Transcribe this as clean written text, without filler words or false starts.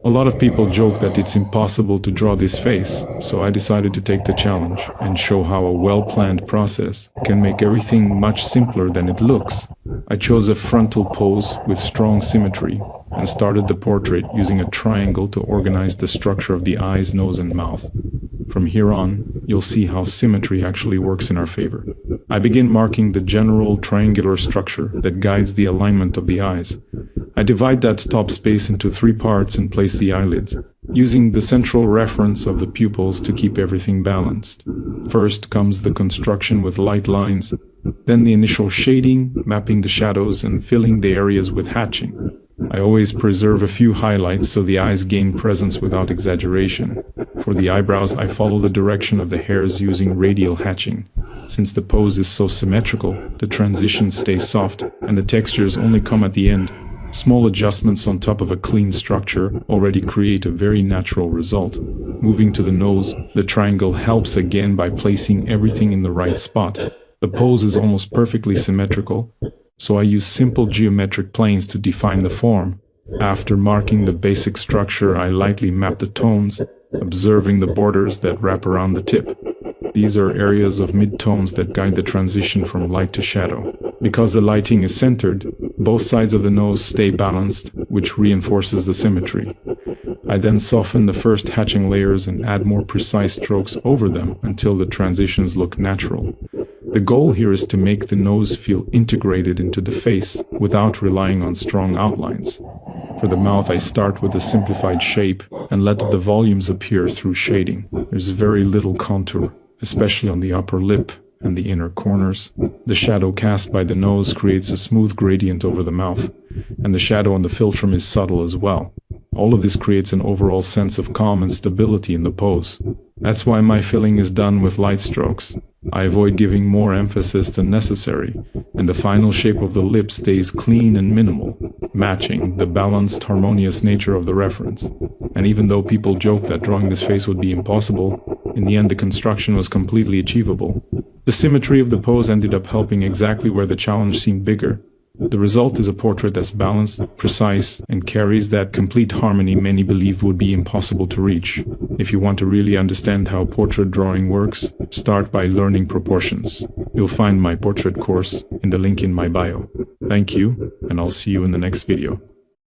A lot of people joke that it's impossible to draw this face, so I decided to take the challenge and show how a well-planned process can make everything much simpler than it looks. I chose a frontal pose with strong symmetry and started the portrait using a triangle to organize the structure of the eyes, nose, and mouth. From here on, you'll see how symmetry actually works in our favor. I begin marking the general triangular structure that guides the alignment of the eyes. I divide that top space into 3 parts and place the eyelids, using the central reference of the pupils to keep everything balanced. First comes the construction with light lines, then the initial shading, mapping the shadows, and filling the areas with hatching. I always preserve a few highlights so the eyes gain presence without exaggeration. For the eyebrows, I follow the direction of the hairs using radial hatching. Since the pose is so symmetrical, the transitions stay soft and the textures only come at the end. Small adjustments on top of a clean structure already create a very natural result. Moving to the nose, the triangle helps again by placing everything in the right spot. The pose is almost perfectly symmetrical, so I use simple geometric planes to define the form. After marking the basic structure, I lightly map the tones, observing the borders that wrap around the tip. These are areas of mid-tones that guide the transition from light to shadow. Because the lighting is centered, both sides of the nose stay balanced, which reinforces the symmetry. I then soften the first hatching layers and add more precise strokes over them until the transitions look natural. The goal here is to make the nose feel integrated into the face without relying on strong outlines. For the mouth, I start with a simplified shape and let the volumes appear through shading. There's very little contour, especially on the upper lip and the inner corners. The shadow cast by the nose creates a smooth gradient over the mouth, and the shadow on the philtrum is subtle as well. All of this creates an overall sense of calm and stability in the pose. That's why my filling is done with light strokes. I avoid giving more emphasis than necessary, and the final shape of the lip stays clean and minimal, matching the balanced, harmonious nature of the reference. And even though people joke that drawing this face would be impossible, in the end the construction was completely achievable. The symmetry of the pose ended up helping exactly where the challenge seemed bigger. The result is a portrait that's balanced, precise, and carries that complete harmony many believed would be impossible to reach. If you want to really understand how portrait drawing works, start by learning proportions. You'll find my portrait course in the link in my bio. Thank you, and I'll see you in the next video.